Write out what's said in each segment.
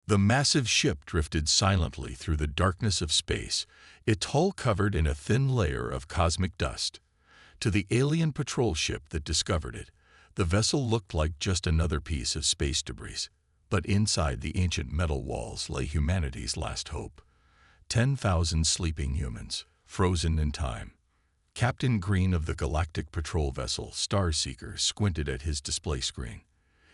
The massive ship drifted silently through the darkness of space, its hull covered in a thin layer of cosmic dust. To the alien patrol ship that discovered it, the vessel looked like just another piece of space debris. But inside the ancient metal walls lay humanity's last hope. 10,000 sleeping humans, frozen in time. Captain Green of the Galactic Patrol vessel Starseeker squinted at his display screen.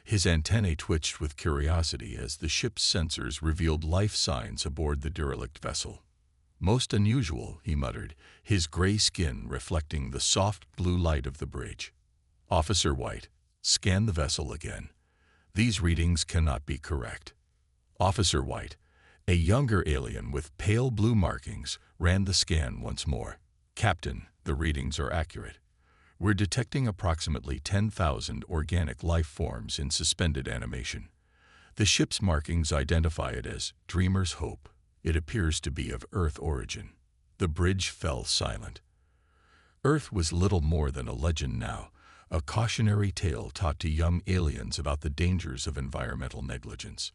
His antennae twitched with curiosity as the ship's sensors revealed life signs aboard the derelict vessel. "Most unusual," he muttered, his gray skin reflecting the soft blue light of the bridge. "Officer White, scan the vessel again. These readings cannot be correct." Officer White, a younger alien with pale blue markings, ran the scan once more. "Captain, the readings are accurate. We're detecting approximately 10,000 organic life forms in suspended animation. The ship's markings identify it as Dreamer's Hope. It appears to be of Earth origin." The bridge fell silent. Earth was little more than a legend now, a cautionary tale taught to young aliens about the dangers of environmental negligence.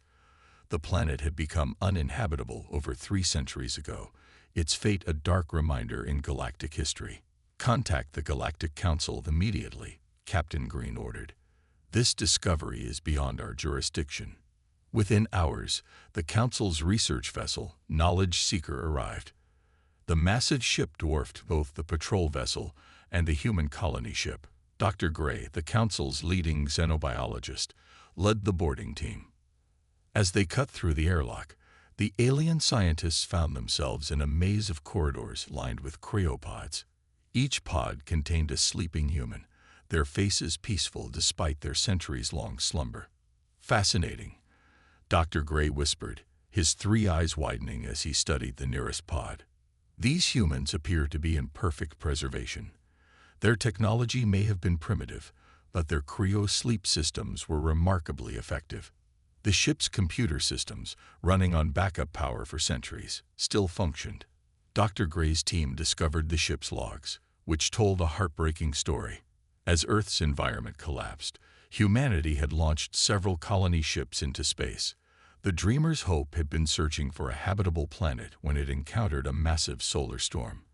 The planet had become uninhabitable over 3 centuries ago, its fate a dark reminder in galactic history. "Contact the Galactic Council immediately," Captain Green ordered. "This discovery is beyond our jurisdiction." Within hours, the Council's research vessel, Knowledge Seeker, arrived. The massive ship dwarfed both the patrol vessel and the human colony ship. Dr. Gray, the Council's leading xenobiologist, led the boarding team. As they cut through the airlock, the alien scientists found themselves in a maze of corridors lined with cryopods. Each pod contained a sleeping human, their faces peaceful despite their centuries-long slumber. "Fascinating," Dr. Gray whispered, his 3 eyes widening as he studied the nearest pod. "These humans appear to be in perfect preservation. Their technology may have been primitive, but their cryo-sleep systems were remarkably effective. The ship's computer systems, running on backup power for centuries, still functioned." Dr. Gray's team discovered the ship's logs, which told a heartbreaking story. As Earth's environment collapsed, humanity had launched several colony ships into space. The Dreamer's Hope had been searching for a habitable planet when it encountered a massive solar storm.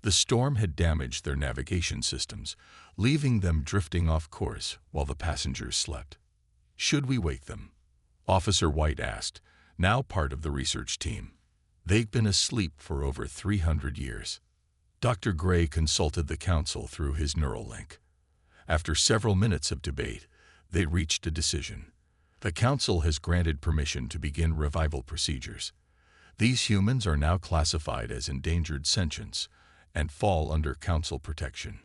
The storm had damaged their navigation systems, leaving them drifting off course while the passengers slept. "Should we wake them?" Officer White asked, now part of the research team. "They've been asleep for over 300 years. Dr. Gray consulted the Council through his neural link. After several minutes of debate, they reached a decision. The Council has granted permission to begin revival procedures. These humans are now classified as endangered sentients and fall under Council protection.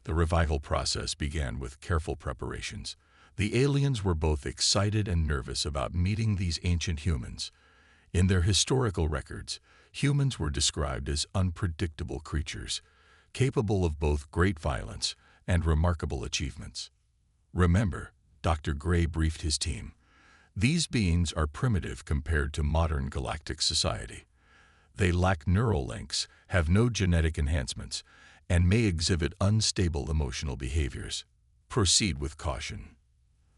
The revival process began with careful preparations. The aliens were both excited and nervous about meeting these ancient humans. In their historical records, humans were described as unpredictable creatures, capable of both great violence and remarkable achievements. "Remember," Dr. Gray briefed his team, "these beings are primitive compared to modern galactic society. They lack neural links, have no genetic enhancements, and may exhibit unstable emotional behaviors. Proceed with caution."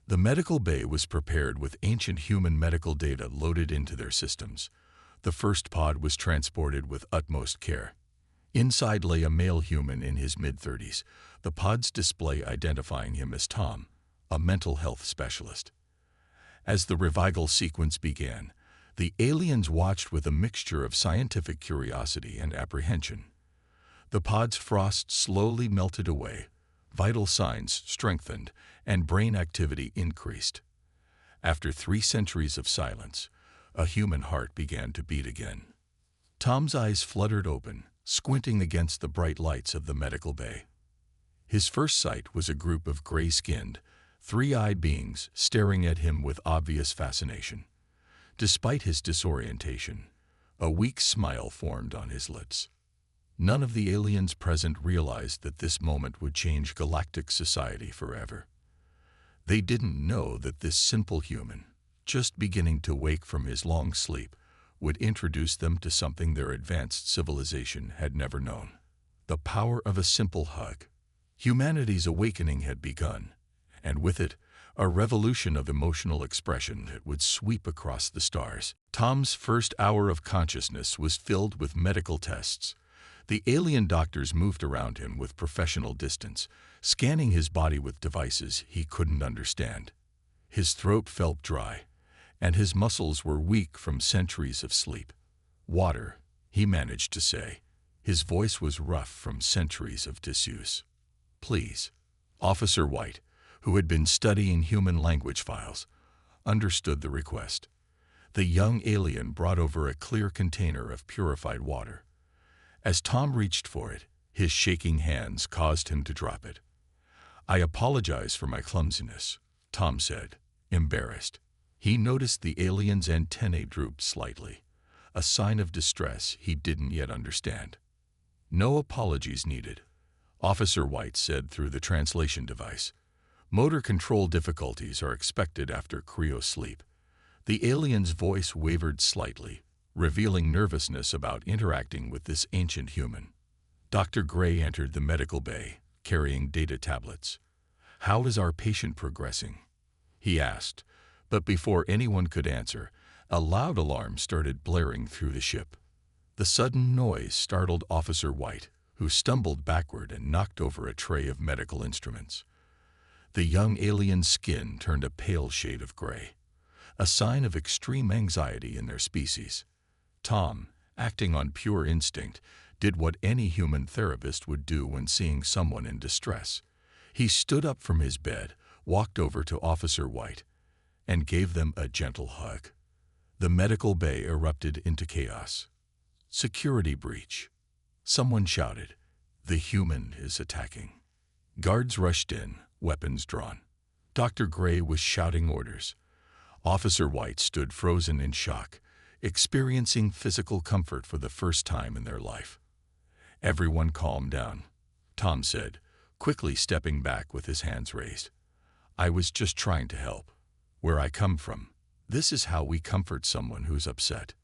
The medical bay was prepared with ancient human medical data loaded into their systems. The first pod was transported with utmost care. Inside lay a male human in his mid-30s, the pod's display identifying him as Tom, a mental health specialist. As the revival sequence began, the aliens watched with a mixture of scientific curiosity and apprehension. The pod's frost slowly melted away, vital signs strengthened, and brain activity increased. After 3 centuries of silence, a human heart began to beat again. Tom's eyes fluttered open, squinting against the bright lights of the medical bay. His first sight was a group of gray-skinned, 3-eyed beings staring at him with obvious fascination. Despite his disorientation, a weak smile formed on his lips. None of the aliens present realized that this moment would change galactic society forever. They didn't know that this simple human, just beginning to wake from his long sleep, would introduce them to something their advanced civilization had never known. The power of a simple hug. Humanity's awakening had begun, and with it, a revolution of emotional expression that would sweep across the stars. Tom's first hour of consciousness was filled with medical tests. The alien doctors moved around him with professional distance, scanning his body with devices he couldn't understand. His throat felt dry, and his muscles were weak from centuries of sleep. "Water," he managed to say. His voice was rough from centuries of disuse. "Please." Officer White, who had been studying human language files, understood the request. The young alien brought over a clear container of purified water. As Tom reached for it, his shaking hands caused him to drop it. "I apologize for my clumsiness," Tom said, embarrassed. He noticed the alien's antennae drooped slightly, a sign of distress he didn't yet understand. "No apologies needed," Officer White said through the translation device. "Motor control difficulties are expected after Cryo-Sleep." The alien's voice wavered slightly, revealing nervousness about interacting with this ancient human. Dr. Gray entered the medical bay, carrying data tablets. "How is our patient progressing?" he asked, but before anyone could answer, a loud alarm started blaring through the ship. The sudden noise startled Officer White, who stumbled backward and knocked over a tray of medical instruments. The young alien's skin turned a pale shade of gray, a sign of extreme anxiety in their species. Tom, acting on pure instinct, did what any human therapist would do when seeing someone in distress. He stood up from his bed, walked over to Officer White, and gave them a gentle hug. The medical bay erupted into chaos. "Security breach," someone shouted. "The human is attacking." Guards rushed in, weapons drawn. Dr. Gray was shouting orders. Officer White stood frozen in shock, experiencing physical comfort for the first time in their life. "Everyone calm down," Tom said, quickly stepping back with his hands raised. "I was just trying to help. Where I come from, this is how we comfort someone who's upset."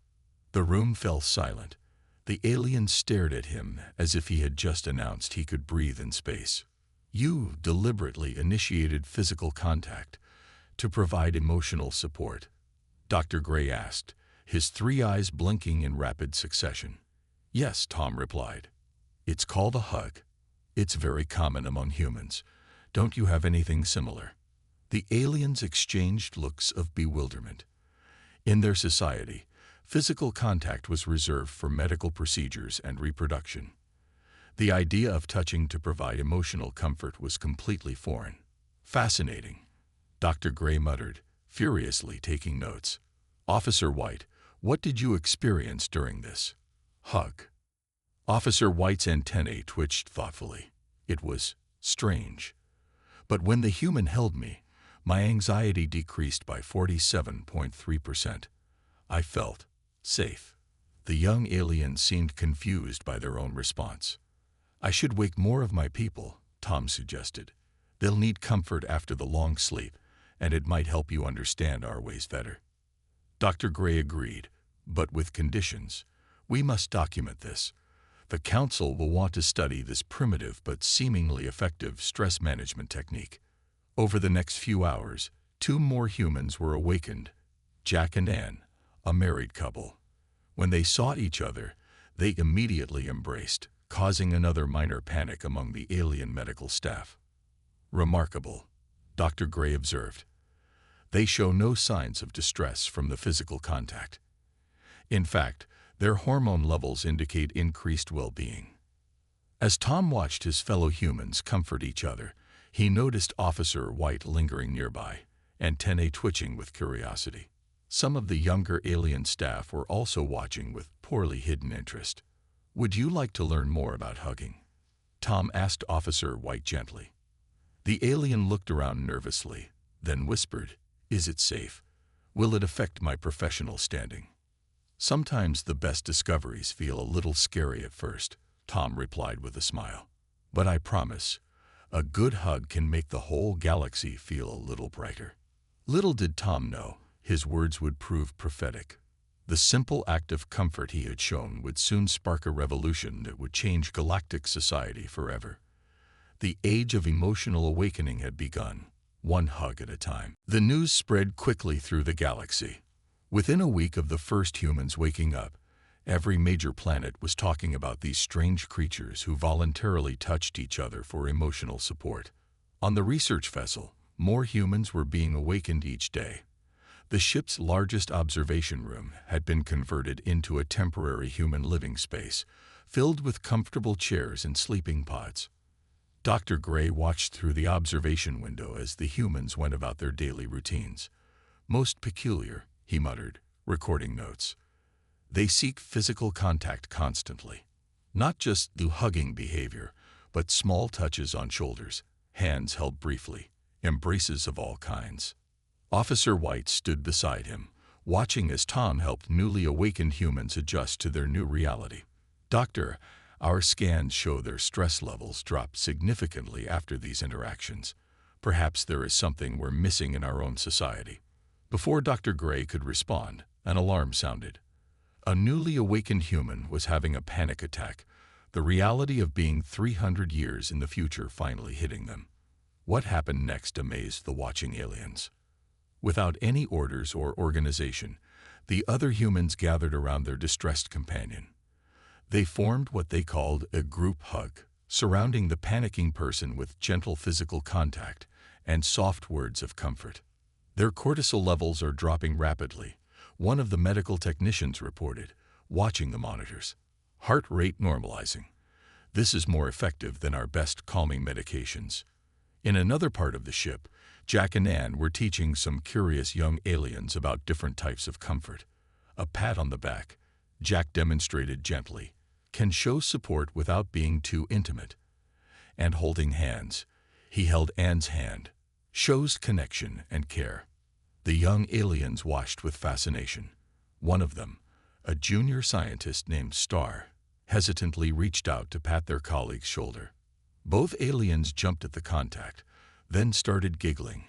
The room fell silent. The alien stared at him as if he had just announced he could breathe in space. "You deliberately initiated physical contact to provide emotional support?" Dr. Gray asked, his three eyes blinking in rapid succession. "Yes," Tom replied. "It's called a hug. It's very common among humans. Don't you have anything similar?" The aliens exchanged looks of bewilderment. In their society, physical contact was reserved for medical procedures and reproduction. The idea of touching to provide emotional comfort was completely foreign. "Fascinating," Dr. Gray muttered, furiously taking notes. "Officer White, what did you experience during this hug?" Officer White's antennae twitched thoughtfully. "It was strange. But when the human held me, my anxiety decreased by 47.3%. I felt safe." The young alien seemed confused by their own response. "I should wake more of my people," Tom suggested. "They'll need comfort after the long sleep, and it might help you understand our ways better." Dr. Gray agreed, but with conditions. "We must document this. The Council will want to study this primitive but seemingly effective stress management technique." Over the next few hours, 2 more humans were awakened, Jack and Anne, a married couple. When they saw each other, they immediately embraced, causing another minor panic among the alien medical staff. "Remarkable," Dr. Gray observed. "They show no signs of distress from the physical contact. In fact, their hormone levels indicate increased well-being." As Tom watched his fellow humans comfort each other, he noticed Officer White lingering nearby, antennae twitching with curiosity. Some of the younger alien staff were also watching with poorly hidden interest. "Would you like to learn more about hugging?" Tom asked Officer White gently. The alien looked around nervously, then whispered, "Is it safe? Will it affect my professional standing?" "Sometimes the best discoveries feel a little scary at first," Tom replied with a smile. "But I promise, a good hug can make the whole galaxy feel a little brighter." Little did Tom know, his words would prove prophetic. The simple act of comfort he had shown would soon spark a revolution that would change galactic society forever. The age of emotional awakening had begun, one hug at a time. The news spread quickly through the galaxy. Within a week of the first humans waking up, every major planet was talking about these strange creatures who voluntarily touched each other for emotional support. On the research vessel, more humans were being awakened each day. The ship's largest observation room had been converted into a temporary human living space, filled with comfortable chairs and sleeping pods. Dr. Gray watched through the observation window as the humans went about their daily routines. "Most peculiar," he muttered, recording notes. "They seek physical contact constantly. Not just the hugging behavior, but small touches on shoulders, hands held briefly, embraces of all kinds." Officer White stood beside him, watching as Tom helped newly awakened humans adjust to their new reality. "Doctor, our scans show their stress levels drop significantly after these interactions. Perhaps there is something we're missing in our own society." Before Dr. Gray could respond, an alarm sounded. A newly awakened human was having a panic attack, the reality of being 300 years in the future finally hitting them. What happened next amazed the watching aliens. Without any orders or organization, the other humans gathered around their distressed companion. They formed what they called a group hug, surrounding the panicking person with gentle physical contact and soft words of comfort. "Their cortisol levels are dropping rapidly," one of the medical technicians reported, watching the monitors. "Heart rate normalizing. This is more effective than our best calming medications." In another part of the ship, Jack and Anne were teaching some curious young aliens about different types of comfort. A pat on the back, Jack demonstrated gently, can show support without being too intimate. And holding hands, he held Anne's hand, shows connection and care. The young aliens watched with fascination. One of them, a junior scientist named Star, hesitantly reached out to pat their colleague's shoulder. Both aliens jumped at the contact, then started giggling,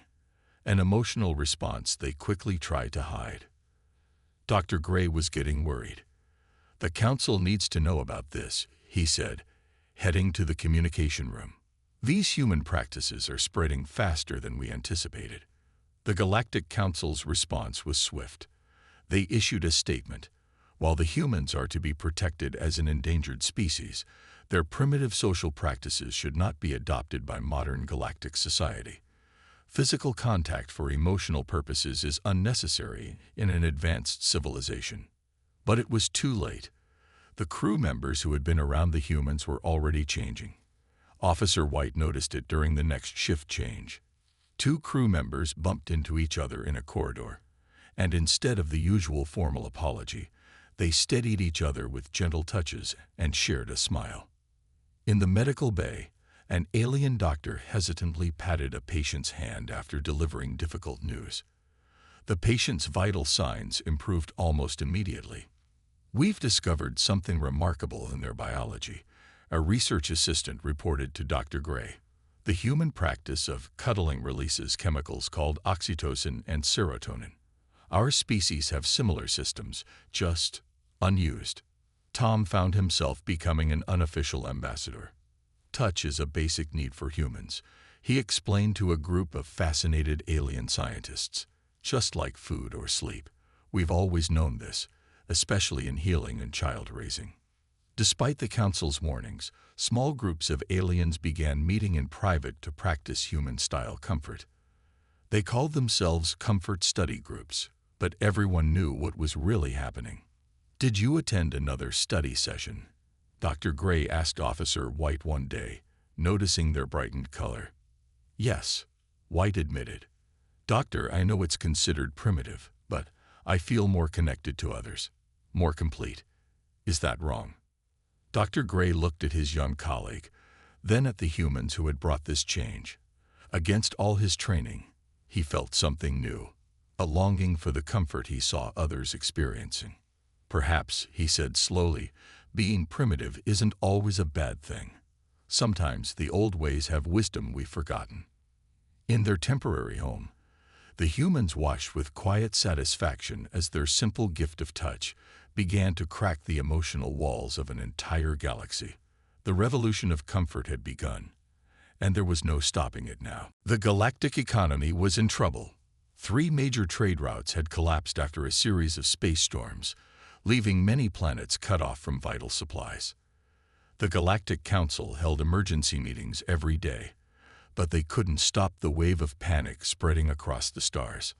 an emotional response they quickly tried to hide. Dr. Gray was getting worried. "The Council needs to know about this," he said, heading to the communication room. "These human practices are spreading faster than we anticipated." The Galactic Council's response was swift. They issued a statement. While the humans are to be protected as an endangered species, their primitive social practices should not be adopted by modern galactic society. Physical contact for emotional purposes is unnecessary in an advanced civilization. But it was too late. The crew members who had been around the humans were already changing. Officer White noticed it during the next shift change. Two crew members bumped into each other in a corridor, and instead of the usual formal apology, they steadied each other with gentle touches and shared a smile. In the medical bay, an alien doctor hesitantly patted a patient's hand after delivering difficult news. The patient's vital signs improved almost immediately. "We've discovered something remarkable in their biology," a research assistant reported to Dr. Gray. "The human practice of cuddling releases chemicals called oxytocin and serotonin. Our species have similar systems, just unused." Tom found himself becoming an unofficial ambassador. "Touch is a basic need for humans," he explained to a group of fascinated alien scientists. "Just like food or sleep. We've always known this, especially in healing and child raising." Despite the Council's warnings, small groups of aliens began meeting in private to practice human-style comfort. They called themselves comfort study groups, but everyone knew what was really happening. "Did you attend another study session?" Dr. Gray asked Officer White one day, noticing their brightened color. "Yes," White admitted. "Doctor, I know it's considered primitive, but I feel more connected to others, more complete. Is that wrong?" Dr. Gray looked at his young colleague, then at the humans who had brought this change. Against all his training, he felt something new, a longing for the comfort he saw others experiencing. "Perhaps," he said slowly, "being primitive isn't always a bad thing. Sometimes the old ways have wisdom we've forgotten." In their temporary home, the humans watched with quiet satisfaction as their simple gift of touch began to crack the emotional walls of an entire galaxy. The revolution of comfort had begun, and there was no stopping it now. The galactic economy was in trouble. 3 major trade routes had collapsed after a series of space storms, leaving many planets cut off from vital supplies. The Galactic Council held emergency meetings every day, but they couldn't stop the wave of panic spreading across the stars.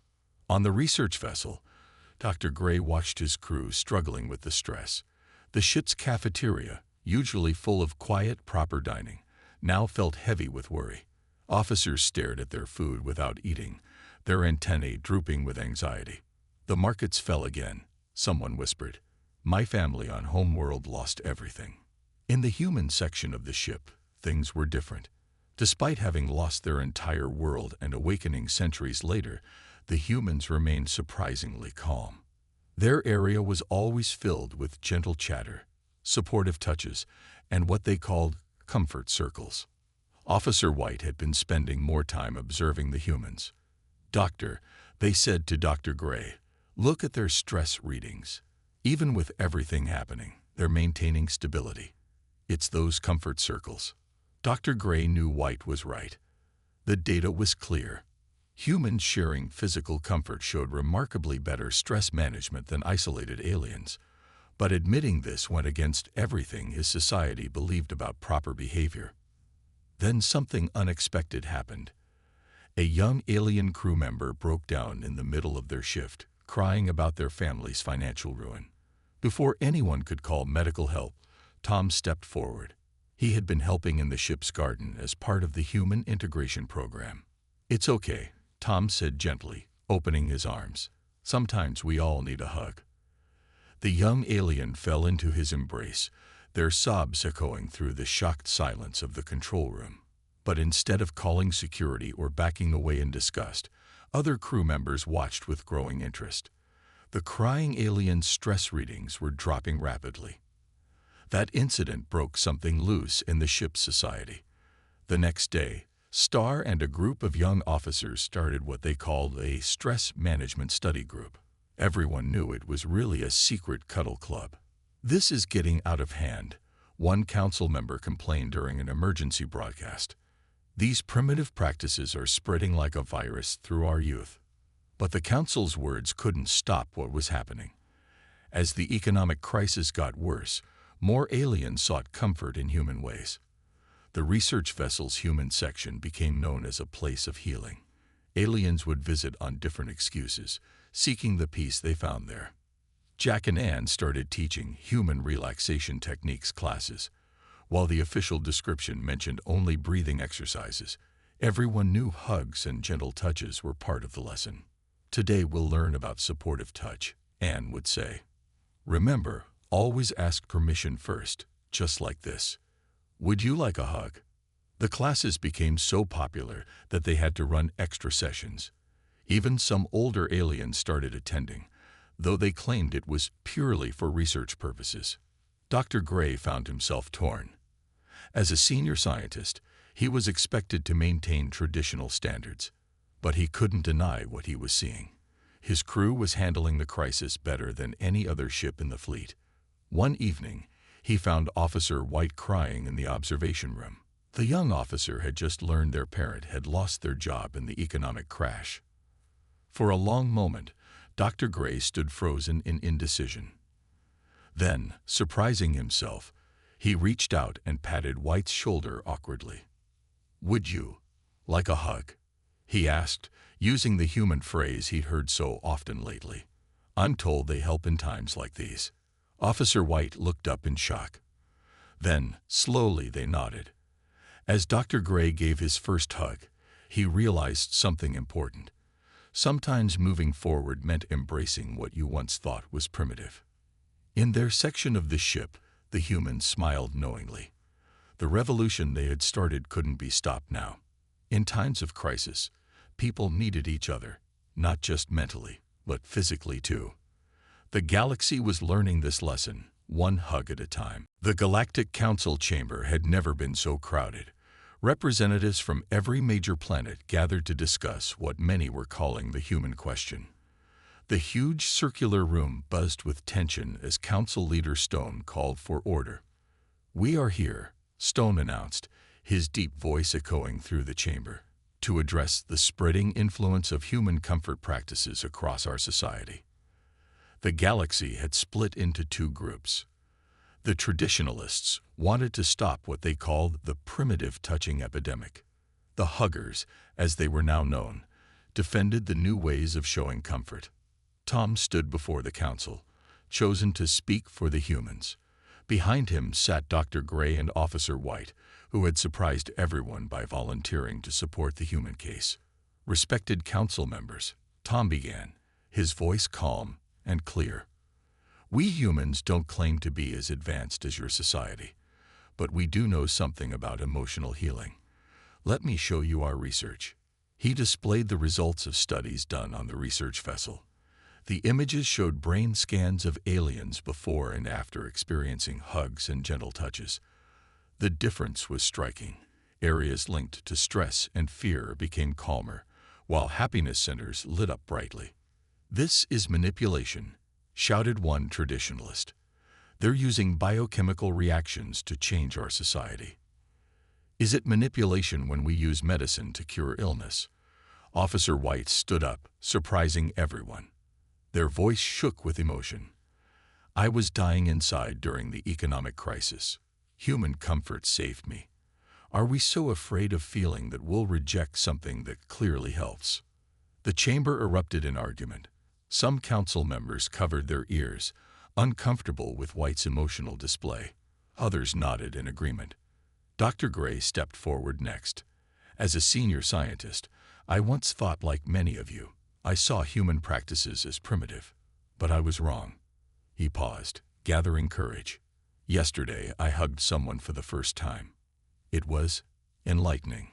On the research vessel, Dr. Gray watched his crew struggling with the stress. The ship's cafeteria, usually full of quiet, proper dining, now felt heavy with worry. Officers stared at their food without eating, their antennae drooping with anxiety. The markets fell again, someone whispered. My family on homeworld lost everything. In the human section of the ship, things were different. Despite having lost their entire world and awakening centuries later, the humans remained surprisingly calm. Their area was always filled with gentle chatter, supportive touches, and what they called comfort circles. Officer White had been spending more time observing the humans. Doctor, they said to Dr. Gray, look at their stress readings. Even with everything happening, they're maintaining stability. It's those comfort circles. Dr. Gray knew White was right. The data was clear. Humans sharing physical comfort showed remarkably better stress management than isolated aliens. But admitting this went against everything his society believed about proper behavior. Then something unexpected happened. A young alien crew member broke down in the middle of their shift, crying about their family's financial ruin. Before anyone could call medical help, Tom stepped forward. He had been helping in the ship's garden as part of the Human Integration Program. It's okay, Tom said gently, opening his arms. Sometimes we all need a hug. The young alien fell into his embrace, their sobs echoing through the shocked silence of the control room. But instead of calling security or backing away in disgust, other crew members watched with growing interest. The crying alien's stress readings were dropping rapidly. That incident broke something loose in the ship's society. The next day, Star and a group of young officers started what they called a stress management study group. Everyone knew it was really a secret cuddle club. This is getting out of hand, one council member complained during an emergency broadcast. These primitive practices are spreading like a virus through our youth. But the council's words couldn't stop what was happening. As the economic crisis got worse, more aliens sought comfort in human ways. The research vessel's human section became known as a place of healing. Aliens would visit on different excuses, seeking the peace they found there. Jack and Anne started teaching human relaxation techniques classes. While the official description mentioned only breathing exercises, everyone knew hugs and gentle touches were part of the lesson. Today we'll learn about supportive touch, Anne would say. Remember, always ask permission first, just like this. Would you like a hug? The classes became so popular that they had to run extra sessions. Even some older aliens started attending, though they claimed it was purely for research purposes. Dr. Gray found himself torn. As a senior scientist, he was expected to maintain traditional standards, but he couldn't deny what he was seeing. His crew was handling the crisis better than any other ship in the fleet. One evening, he found Officer White crying in the observation room. The young officer had just learned their parent had lost their job in the economic crash. For a long moment, Dr. Gray stood frozen in indecision. Then, surprising himself, he reached out and patted White's shoulder awkwardly. Would you like a hug? He asked, using the human phrase he'd heard so often lately. I'm told they help in times like these. Officer White looked up in shock. Then, slowly, they nodded. As Dr. Gray gave his first hug, he realized something important. Sometimes moving forward meant embracing what you once thought was primitive. In their section of the ship, the humans smiled knowingly. The revolution they had started couldn't be stopped now. In times of crisis, people needed each other, not just mentally, but physically too. The galaxy was learning this lesson, one hug at a time. The Galactic Council chamber had never been so crowded. Representatives from every major planet gathered to discuss what many were calling the human question. The huge circular room buzzed with tension as Council Leader Stone called for order. We are here, Stone announced, his deep voice echoing through the chamber, to address the spreading influence of human comfort practices across our society. The galaxy had split into two groups. The traditionalists wanted to stop what they called the primitive touching epidemic. The huggers, as they were now known, defended the new ways of showing comfort. Tom stood before the council, chosen to speak for the humans. Behind him sat Dr. Gray and Officer White, who had surprised everyone by volunteering to support the human case. Respected council members, Tom began, his voice calm and clear. We humans don't claim to be as advanced as your society, but we do know something about emotional healing. Let me show you our research. He displayed the results of studies done on the research vessel. The images showed brain scans of aliens before and after experiencing hugs and gentle touches. The difference was striking. Areas linked to stress and fear became calmer, while happiness centers lit up brightly. "This is manipulation," shouted one traditionalist. "They're using biochemical reactions to change our society." "Is it manipulation when we use medicine to cure illness?" Officer White stood up, surprising everyone. Their voice shook with emotion. "I was dying inside during the economic crisis. Human comfort saved me. Are we so afraid of feeling that we'll reject something that clearly helps?" The chamber erupted in argument. Some council members covered their ears, uncomfortable with White's emotional display. Others nodded in agreement. Dr. Gray stepped forward next. "As a senior scientist, I once thought like many of you. I saw human practices as primitive, but I was wrong." He paused, gathering courage. "Yesterday, I hugged someone for the first time. It was enlightening."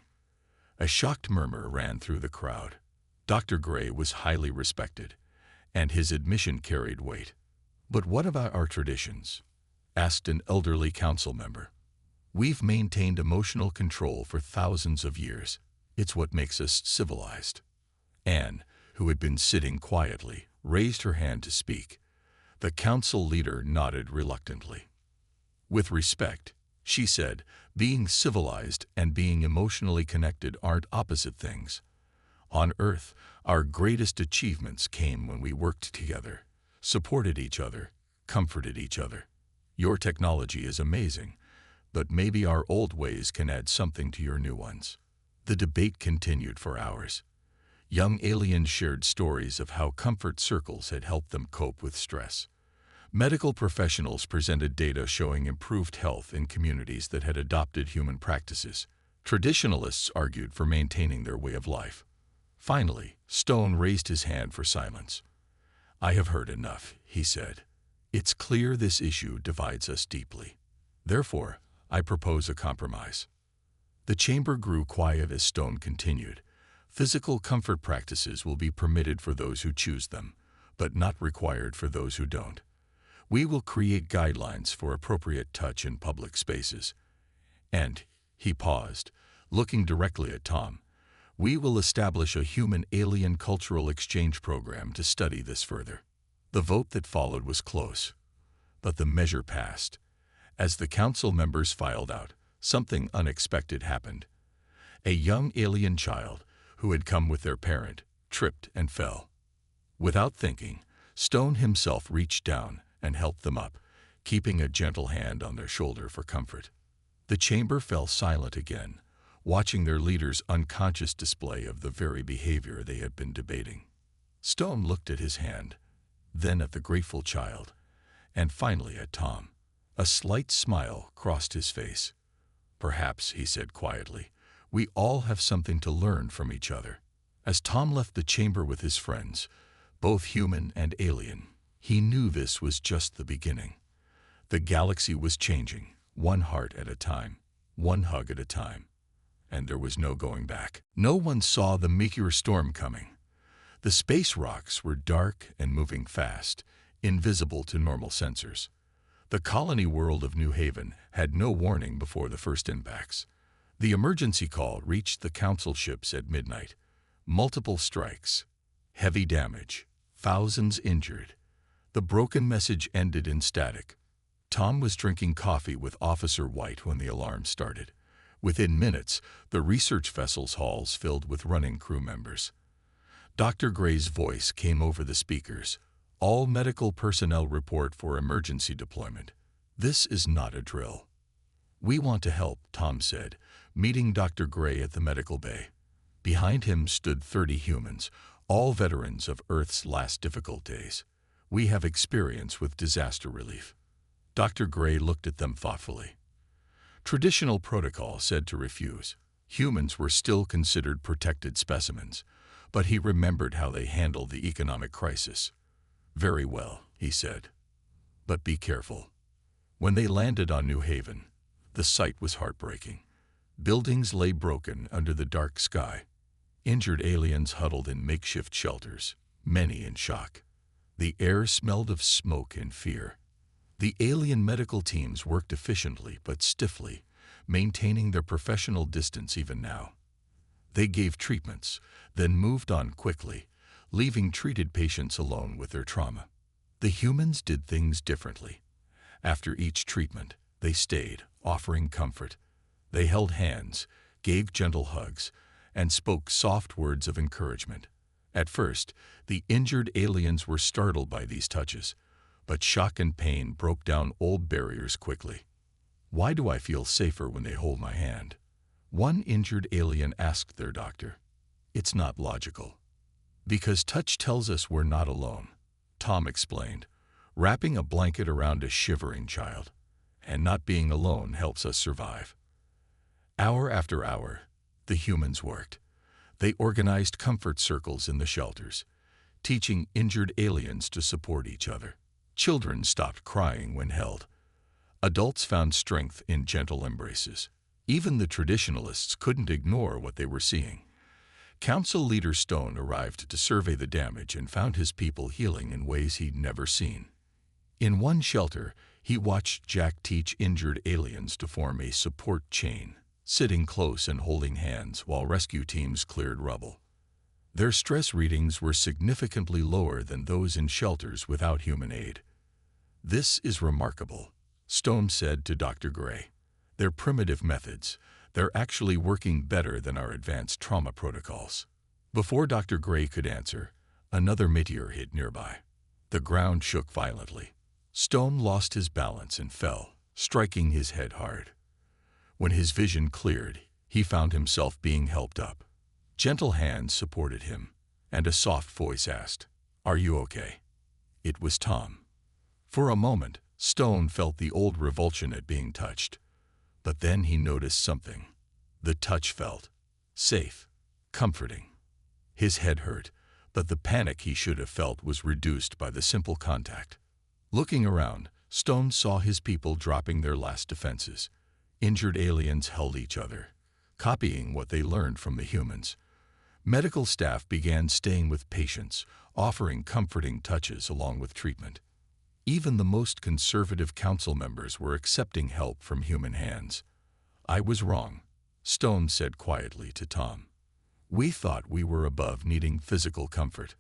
A shocked murmur ran through the crowd. Dr. Gray was highly respected, and his admission carried weight. "But what about our traditions?" asked an elderly council member. "We've maintained emotional control for thousands of years. It's what makes us civilized." Anne, who had been sitting quietly, raised her hand to speak. The council leader nodded reluctantly. "With respect," she said, "being civilized and being emotionally connected aren't opposite things. On Earth, our greatest achievements came when we worked together, supported each other, comforted each other. Your technology is amazing, but maybe our old ways can add something to your new ones." The debate continued for hours. Young aliens shared stories of how comfort circles had helped them cope with stress. Medical professionals presented data showing improved health in communities that had adopted human practices. Traditionalists argued for maintaining their way of life. Finally, Stone raised his hand for silence. "I have heard enough," he said. "It's clear this issue divides us deeply. Therefore, I propose a compromise." The chamber grew quiet as Stone continued. "Physical comfort practices will be permitted for those who choose them, but not required for those who don't. We will create guidelines for appropriate touch in public spaces. And," he paused, looking directly at Tom, "we will establish a human-alien cultural exchange program to study this further." The vote that followed was close, but the measure passed. As the council members filed out, something unexpected happened. A young alien child, who had come with their parent, tripped and fell. Without thinking, Stone himself reached down and helped them up, keeping a gentle hand on their shoulder for comfort. The chamber fell silent again, watching their leader's unconscious display of the very behavior they had been debating. Stone looked at his hand, then at the grateful child, and finally at Tom. A slight smile crossed his face. "Perhaps," he said quietly, "we all have something to learn from each other." As Tom left the chamber with his friends, both human and alien, he knew this was just the beginning. The galaxy was changing, one heart at a time, one hug at a time, and there was no going back. No one saw the meteor storm coming. The space rocks were dark and moving fast, invisible to normal sensors. The colony world of New Haven had no warning before the first impacts. The emergency call reached the council ships at midnight. Multiple strikes, heavy damage, thousands injured. The broken message ended in static. Tom was drinking coffee with Officer White when the alarm started. Within minutes, the research vessel's halls filled with running crew members. Dr. Gray's voice came over the speakers. All medical personnel report for emergency deployment. This is not a drill. We want to help, Tom said, meeting Dr. Gray at the medical bay. Behind him stood 30 humans, all veterans of Earth's last difficult days. We have experience with disaster relief. Dr. Gray looked at them thoughtfully. Traditional protocol said to refuse. Humans were still considered protected specimens, but he remembered how they handled the economic crisis. Very well, he said. But be careful. When they landed on New Haven, the sight was heartbreaking. Buildings lay broken under the dark sky. Injured aliens huddled in makeshift shelters, many in shock. The air smelled of smoke and fear. The alien medical teams worked efficiently but stiffly, maintaining their professional distance even now. They gave treatments, then moved on quickly, leaving treated patients alone with their trauma. The humans did things differently. After each treatment, they stayed, offering comfort. They held hands, gave gentle hugs, and spoke soft words of encouragement. At first, the injured aliens were startled by these touches, but shock and pain broke down old barriers quickly. Why do I feel safer when they hold my hand? One injured alien asked their doctor. It's not logical. Because touch tells us we're not alone, Tom explained, wrapping a blanket around a shivering child. And not being alone helps us survive. Hour after hour, the humans worked. They organized comfort circles in the shelters, teaching injured aliens to support each other. Children stopped crying when held. Adults found strength in gentle embraces. Even the traditionalists couldn't ignore what they were seeing. Council leader Stone arrived to survey the damage and found his people healing in ways he'd never seen. In one shelter, he watched Jack teach injured aliens to form a support chain, sitting close and holding hands while rescue teams cleared rubble. Their stress readings were significantly lower than those in shelters without human aid. This is remarkable, Stone said to Dr. Gray. They're primitive methods. They're actually working better than our advanced trauma protocols. Before Dr. Gray could answer, another meteor hit nearby. The ground shook violently. Stone lost his balance and fell, striking his head hard. When his vision cleared, he found himself being helped up. Gentle hands supported him, and a soft voice asked, "Are you okay?" It was Tom. For a moment, Stone felt the old revulsion at being touched. But then he noticed something. The touch felt safe, comforting. His head hurt, but the panic he should have felt was reduced by the simple contact. Looking around, Stone saw his people dropping their last defenses. Injured aliens held each other, copying what they learned from the humans. Medical staff began staying with patients, offering comforting touches along with treatment. Even the most conservative council members were accepting help from human hands. "I was wrong," Stone said quietly to Tom. "We thought we were above needing physical comfort.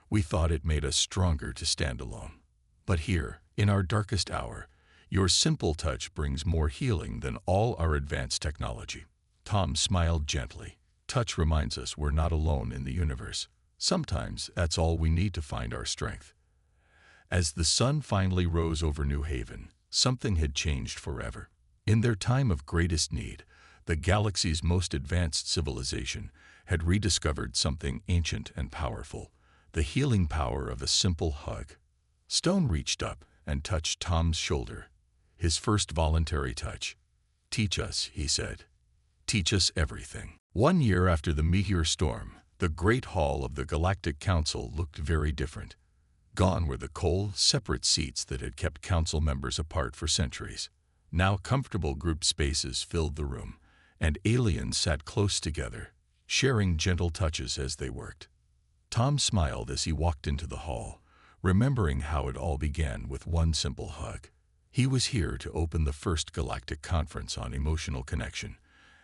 We thought it made us stronger to stand alone. But here, in our darkest hour, your simple touch brings more healing than all our advanced technology." Tom smiled gently. Touch reminds us we're not alone in the universe. Sometimes that's all we need to find our strength. As the sun finally rose over New Haven, something had changed forever. In their time of greatest need, the galaxy's most advanced civilization had rediscovered something ancient and powerful, the healing power of a simple hug. Stone reached up and touched Tom's shoulder, his first voluntary touch. "Teach us," he said. "Teach us everything." 1 year after the meteor storm, the Great Hall of the Galactic Council looked very different. Gone were the cold, separate seats that had kept council members apart for centuries. Now comfortable group spaces filled the room, and aliens sat close together, sharing gentle touches as they worked. Tom smiled as he walked into the hall, remembering how it all began with one simple hug. He was here to open the first galactic conference on emotional connection,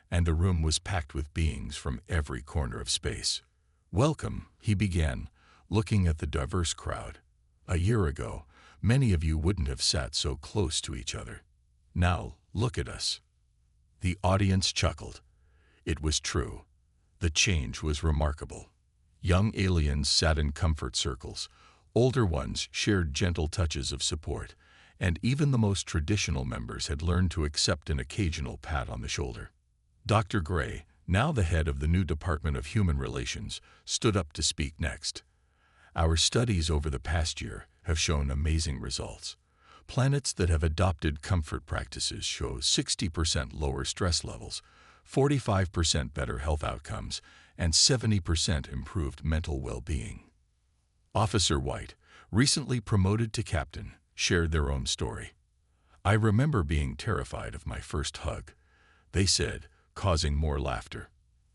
and the room was packed with beings from every corner of space. "Welcome," he began, looking at the diverse crowd. "A year ago, many of you wouldn't have sat so close to each other. Now, look at us." The audience chuckled. It was true. The change was remarkable. Young aliens sat in comfort circles. Older ones shared gentle touches of support, and even the most traditional members had learned to accept an occasional pat on the shoulder. Dr. Gray, now the head of the new Department of Human Relations, stood up to speak next. Our studies over the past year have shown amazing results. Planets that have adopted comfort practices show 60% lower stress levels, 45% better health outcomes, and 70% improved mental well-being. Officer White, recently promoted to captain, shared their own story. I remember being terrified of my first hug, they said, causing more laughter.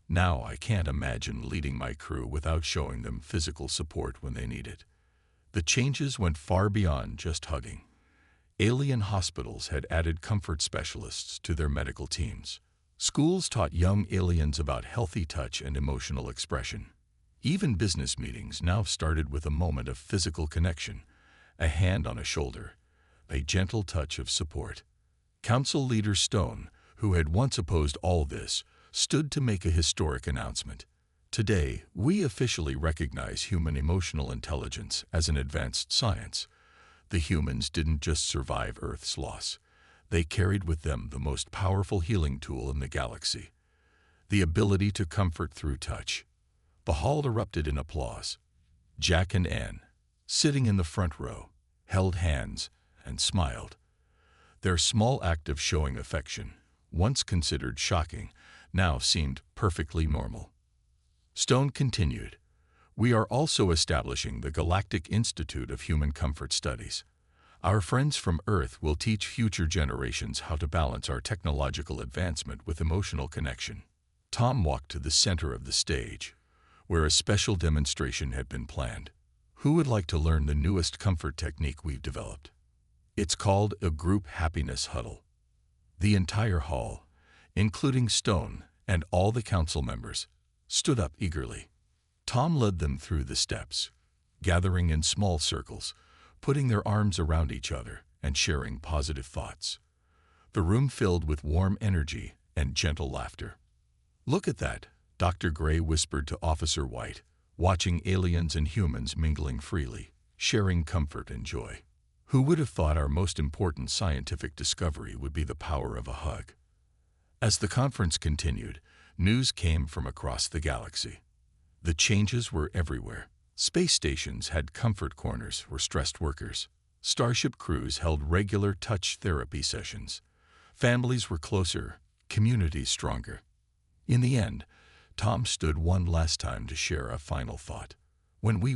Now I can't imagine leading my crew without showing them physical support when they need it. The changes went far beyond just hugging. Alien hospitals had added comfort specialists to their medical teams. Schools taught young aliens about healthy touch and emotional expression. Even business meetings now started with a moment of physical connection, a hand on a shoulder, a gentle touch of support. Council leader Stone, who had once opposed all this, stood to make a historic announcement. Today, we officially recognize human emotional intelligence as an advanced science. The humans didn't just survive Earth's loss. They carried with them the most powerful healing tool in the galaxy, the ability to comfort through touch. The hall erupted in applause. Jack and Anne, sitting in the front row, held hands and smiled. Their small act of showing affection, once considered shocking, now seemed perfectly normal. Stone continued, "We are also establishing the Galactic Institute of Human Comfort Studies. Our friends from Earth will teach future generations how to balance our technological advancement with emotional connection." Tom walked to the center of the stage, where a special demonstration had been planned. Who would like to learn the newest comfort technique we've developed? It's called a group happiness huddle. The entire hall, including Stone and all the council members, stood up eagerly. Tom led them through the steps, gathering in small circles, putting their arms around each other and sharing positive thoughts. The room filled with warm energy and gentle laughter. "Look at that," Dr. Gray whispered to Officer White, watching aliens and humans mingling freely, sharing comfort and joy. Who would have thought our most important scientific discovery would be the power of a hug? As the conference continued, news came from across the galaxy. The changes were everywhere. Space stations had comfort corners for stressed workers. Starship crews held regular touch therapy sessions. Families were closer, communities stronger. In the end, Tom stood one last time to share a final thought. When we